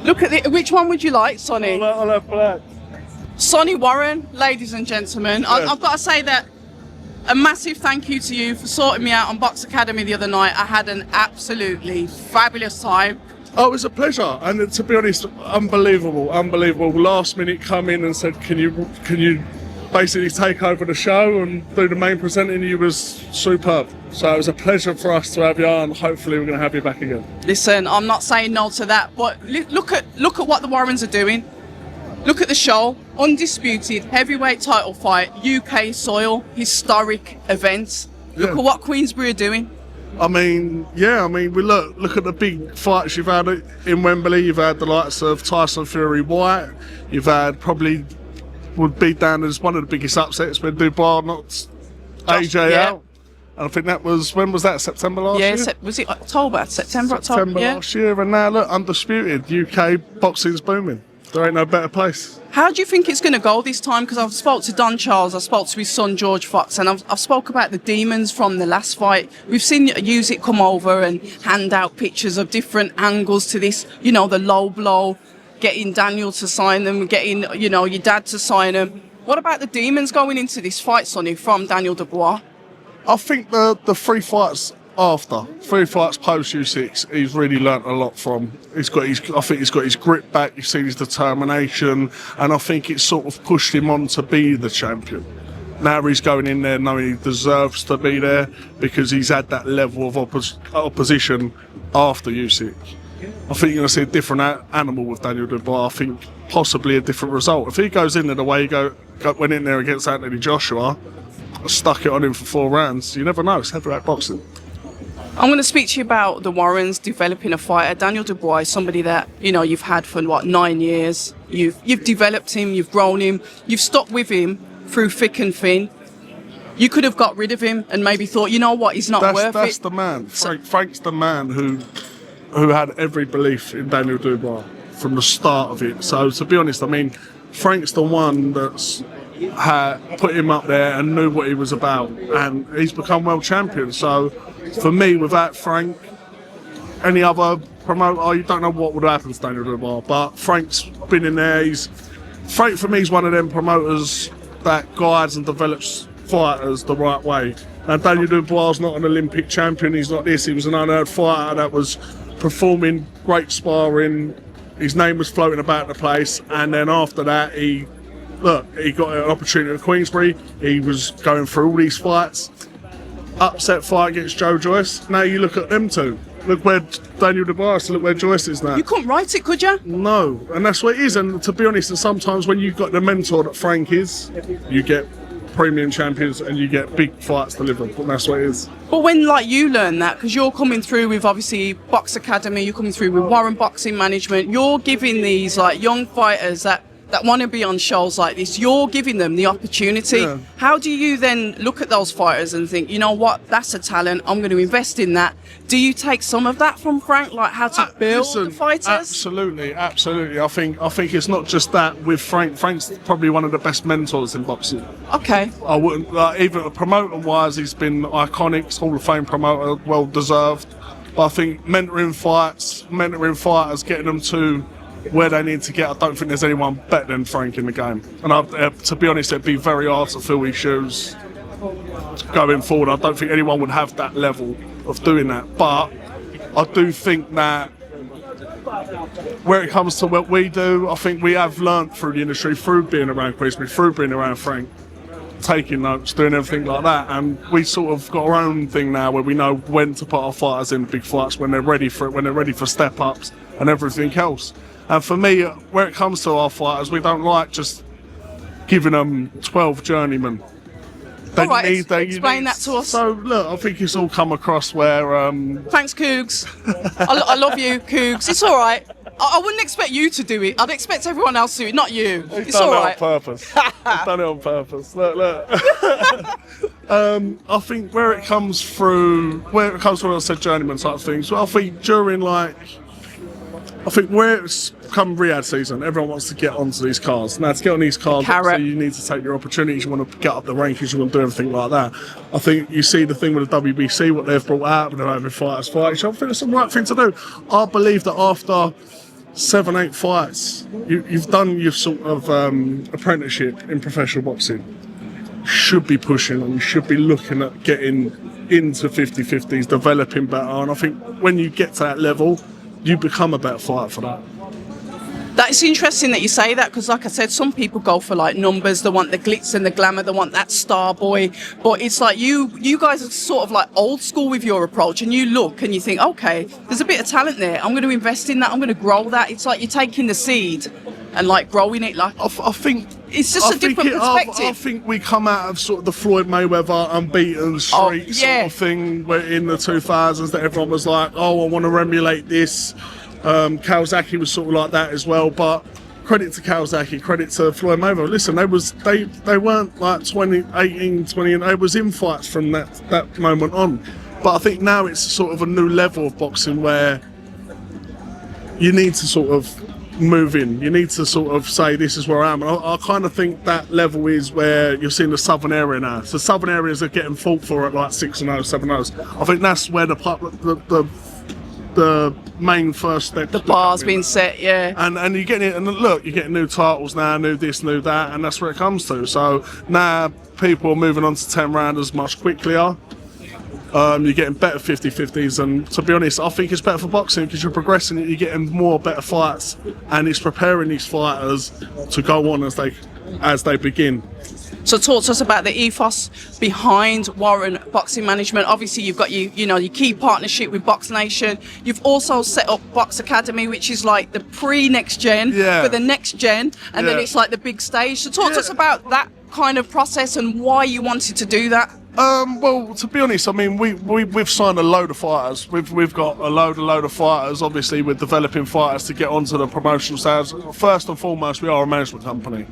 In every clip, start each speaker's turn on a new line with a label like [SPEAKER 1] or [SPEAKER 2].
[SPEAKER 1] Look at it. Which one would you like, Sonny?
[SPEAKER 2] I'll have black.
[SPEAKER 1] Sonny Warren, ladies and gentlemen. I've got to say that a massive thank you to you for sorting me out on Box Academy the other night. I had an absolutely fabulous time.
[SPEAKER 2] Oh, it was a pleasure, and to be honest, unbelievable. Last minute come in and said, can you basically take over the show and do the main presenting? You was superb. So it was a pleasure for us to have you on. Hopefully we're going to have you back again.
[SPEAKER 1] Listen, I'm not saying no to that, but look at what the Warrens are doing. Look at the show. Undisputed heavyweight title fight, UK soil, historic event. Look at what Queensbury are doing.
[SPEAKER 2] I mean, we look at the big fights you've had in Wembley. You've had the likes of Tyson Fury White. You've had probably would be down as one of the biggest upsets when Dubois knocked AJ out. And I think that was, when was that, September last year?
[SPEAKER 1] Yeah, was it October? September
[SPEAKER 2] last year. And now look, undisputed, UK boxing's booming. There ain't no better place.
[SPEAKER 1] How do you think it's going to go this time? Because I've spoke to Don Charles, I spoke to his son George Fox, and I've spoke about the demons from the last fight. We've seen Usyk come over and hand out pictures of different angles to this, the low blow, getting Daniel to sign them, getting, your dad to sign them. What about the demons going into this fight, Sonny, from Daniel Dubois?
[SPEAKER 2] I think the 3 fights after, 3 fights post U6, he's really learnt a lot from. I think he's got his grit back, you've seen his determination, and I think it's sort of pushed him on to be the champion. Now he's going in there knowing he deserves to be there because he's had that level of opposition after Usyk. I think you're going to see a different animal with Daniel Dubois. I think possibly a different result. If he goes in there the way he went in there against Anthony Joshua, stuck it on him for 4 rounds, you never know. It's heavyweight boxing.
[SPEAKER 1] I'm going to speak to you about the Warrens developing a fighter. Daniel Dubois is somebody that, you've had for, 9 years. You've developed him, you've grown him, you've stuck with him through thick and thin. You could have got rid of him and maybe thought, you know what, he's not worth it.
[SPEAKER 2] That's the man. Frank's the man who had every belief in Daniel Dubois from the start of it. So, to be honest, Frank's the one that's put him up there and knew what he was about, and he's become world champion. So for me, without Frank, any other promoter, you don't know what would happen to Daniel Dubois, but Frank's been in there. Frank for me is one of them promoters that guides and develops fighters the right way. Now Daniel Dubois is not an Olympic champion, he's not this, he was an unheard fighter that was performing great sparring, his name was floating about the place, and then after that he got an opportunity at Queensbury. He was going through all these fights. Upset fight against Joe Joyce. Now you look at them two. Look where Daniel Dubois is, look where Joyce is now.
[SPEAKER 1] You couldn't write it, could you?
[SPEAKER 2] No, and that's what it is. And to be honest, and sometimes when you've got the mentor that Frank is, you get premium champions and you get big fights delivered, and that's what it is.
[SPEAKER 1] But when you learn that, because you're coming through with obviously Box Academy, you're coming through with Warren Boxing Management, you're giving these young fighters that want to be on shows like this, you're giving them the opportunity. Yeah. How do you then look at those fighters and think, you know what, that's a talent, I'm going to invest in that? Do you take some of that from Frank, like how to build the fighters?
[SPEAKER 2] Absolutely. I think it's not just that with Frank. Frank's probably one of the best mentors in boxing.
[SPEAKER 1] Okay.
[SPEAKER 2] I wouldn't, even promoter-wise, he's been iconic, Hall of Fame promoter, well deserved. But I think mentoring fighters, getting them to where they need to get, I don't think there's anyone better than Frank in the game. And to be honest, it'd be very hard to fill his shoes going forward. I don't think anyone would have that level of doing that. But I do think that where it comes to what we do, I think we have learnt through the industry, through being around Queensbury, through being around Frank, taking notes, doing everything like that. And we sort of got our own thing now where we know when to put our fighters in big fights, when they're ready for it, when they're ready for step-ups and everything else. And for me, where it comes to our fighters, we don't like just giving them 12 journeymen.
[SPEAKER 1] Explain that to us.
[SPEAKER 2] So, look, I think it's all come across where...
[SPEAKER 1] Thanks, Cougs. I love you, Cougs. It's all right. I wouldn't expect you to do it. I'd expect everyone else to do it, not you. It's all right.
[SPEAKER 2] He's done it on purpose. Look. I think where it comes through, I said journeyman type things, well, I think during where it's come Riyadh season, everyone wants to get onto these cars. Now, to get on these cars, so you need to take your opportunities. You want to get up the rankings, you want to do everything like that. I think you see the thing with the WBC, what they've brought out, and they're having fighters fight each other. I think it's the right thing to do. I believe that after 7, 8 fights. You've done your sort of apprenticeship in professional boxing. Should be pushing and you should be looking at getting into 50-50s, developing better. And I think when you get to that level, you become a better fighter for that.
[SPEAKER 1] That's interesting that you say that, because like I said, some people go for like numbers, they want the glitz and the glamour, they want that star boy, but it's like you guys are sort of like old school with your approach, and you look and you think, okay, there's a bit of talent there, I'm going to invest in that, I'm going to grow that. It's like you're taking the seed and like growing it. Like
[SPEAKER 2] I think
[SPEAKER 1] it's just a different perspective.
[SPEAKER 2] I think we come out of sort of the Floyd Mayweather unbeaten streak sort of thing where in the 2000s that everyone was like, oh, I want to emulate this. Kawasaki was sort of like that as well, but credit to Kawasaki, credit to Floyd Mayweather. Listen, they weren't like 20, and they was in fights from that moment on. But I think now it's sort of a new level of boxing where you need to sort of move in. You need to sort of say, this is where I am. And I kind of think that level is where you're seeing the southern area now. So southern areas are getting fought for at like 6-0, 7-0. I think that's where the main first step.
[SPEAKER 1] The bar's been set, yeah.
[SPEAKER 2] And you're getting it, and look, you're getting new titles now, new this, new that, and that's where it comes to. So now people are moving on to 10 rounders much quicker. You're getting better 50-50s, and to be honest, I think it's better for boxing because you're progressing it, you're getting more better fights, and it's preparing these fighters to go on as they begin.
[SPEAKER 1] So talk to us about the ethos behind Warren Boxing Management. Obviously, you've got your key partnership with Box Nation. You've also set up Box Academy, which is like the pre-next gen for the next gen, and then it's like the big stage. So talk to us about that kind of process and why you wanted to do that.
[SPEAKER 2] Well, to be honest, I mean, we've signed a load of fighters. We've got a load of fighters. Obviously, we're developing fighters to get onto the promotional sales. First and foremost, we are a management company.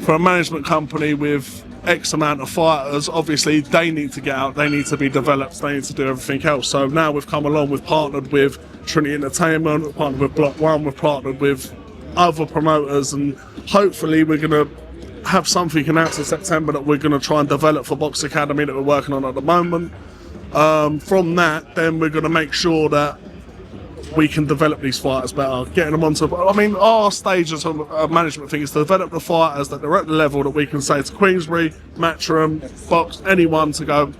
[SPEAKER 2] For a management company with X amount of fighters, obviously they need to get out, they need to be developed, they need to do everything else. So now we've come along, we've partnered with Trinity Entertainment, we've partnered with Block One, we've partnered with other promoters, and hopefully we're going to have something announced in September that we're going to try and develop for Box Academy that we're working on at the moment. From that, then we're going to make sure that we can develop these fighters better, getting them onto. I mean, our stage as a management thing is to develop the fighters that they're at the level that we can say to Queensbury, Matchroom, Box, anyone to go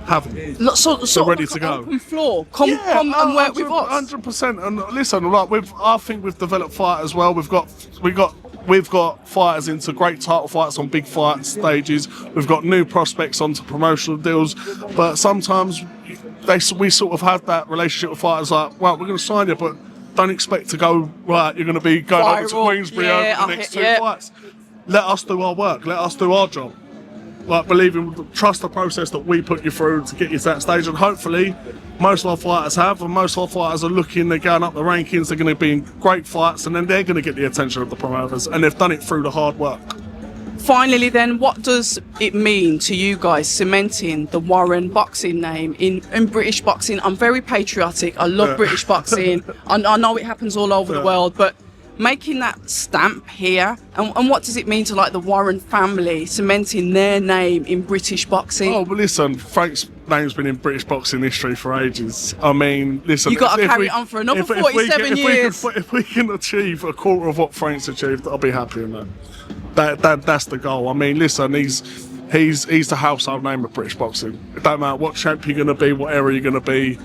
[SPEAKER 2] have them. So ready to go.
[SPEAKER 1] Open floor. Come and work with us.
[SPEAKER 2] 100%. And listen, like I think we've developed fighters well. We've got fighters into great title fights on big fight stages. We've got new prospects onto promotional deals, but sometimes we sort of have that relationship with fighters like, well, we're going to sign you, but don't expect to go, right, you're going to be going over to Queensbury over the next 2 fights. Let us do our work. Let us do our job. Like, trust the process that we put you through to get you to that stage, and hopefully most of our fighters have, and most of our fighters are they're going up the rankings, they're going to be in great fights, and then they're going to get the attention of the promoters, and they've done it through the hard work.
[SPEAKER 1] Finally then, what does it mean to you guys cementing the Warren boxing name in British boxing? I'm very patriotic, I love British boxing, I know it happens all over the world, but making that stamp here, and what does it mean to like the Warren family cementing their name in British boxing?
[SPEAKER 2] Oh, but listen, Frank's name's been in British boxing history for ages. I mean, listen,
[SPEAKER 1] you've got to carry it on for another 47 years.
[SPEAKER 2] If we can achieve a quarter of what Frank's achieved, I'll be happy in that. That's the goal. I mean, listen, he's the household name of British boxing. It don't matter what champ you're going to be, what era you're going to be.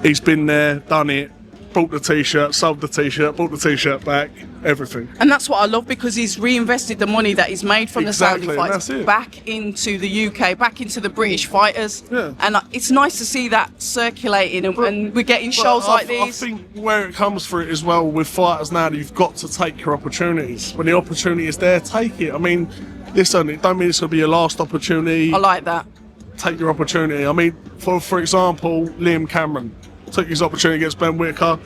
[SPEAKER 2] He's been there, done it, bought the t-shirt, sold the t-shirt, bought the t-shirt back, everything.
[SPEAKER 1] And that's what I love, because he's reinvested the money that he's made from the Saudi fights back into the UK, back into the British fighters. Yeah. And it's nice to see that circulating, and we're getting shows like these.
[SPEAKER 2] I think where it comes through as well with fighters now, you've got to take your opportunities. When the opportunity is there, take it. I mean, listen, it don't mean it's going to be your last opportunity.
[SPEAKER 1] I like that.
[SPEAKER 2] Take your opportunity. I mean, for example, Liam Cameron took his opportunity against Ben Whittaker.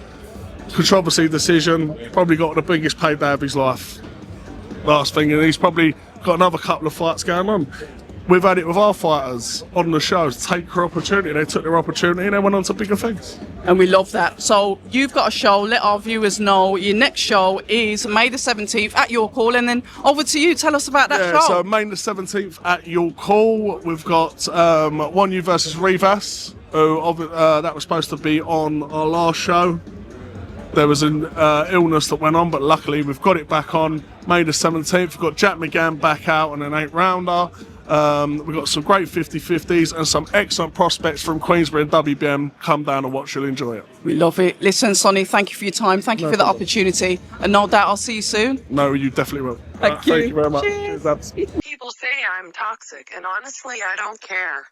[SPEAKER 2] Controversy decision, probably got the biggest payday of his life. Last thing, and he's probably got another couple of fights going on. We've had it with our fighters on the show. Take their opportunity. They took their opportunity and they went on to bigger things.
[SPEAKER 1] And we love that. So you've got a show. Let our viewers know. Your next show is May the 17th at Your Call. And then over to you. Tell us about that show.
[SPEAKER 2] So May the 17th at Your Call. We've got One U versus Rivas. That was supposed to be on our last show. there was an illness that went on, but luckily we've got it back on May the 17th. We've got Jack McGann back out on an 8-rounder. We've got some great 50-50s and some excellent prospects from Queensbury and WBM. Come down and watch, you'll enjoy it.
[SPEAKER 1] We love it. Listen, Sonny, thank you for your time. Thank you for the opportunity. And no doubt I'll see you soon.
[SPEAKER 2] No, you definitely will.
[SPEAKER 1] Thank you.
[SPEAKER 2] Thank you very much.
[SPEAKER 1] Cheers.
[SPEAKER 2] Cheers, Abs.
[SPEAKER 3] People say I'm toxic, and honestly, I don't care.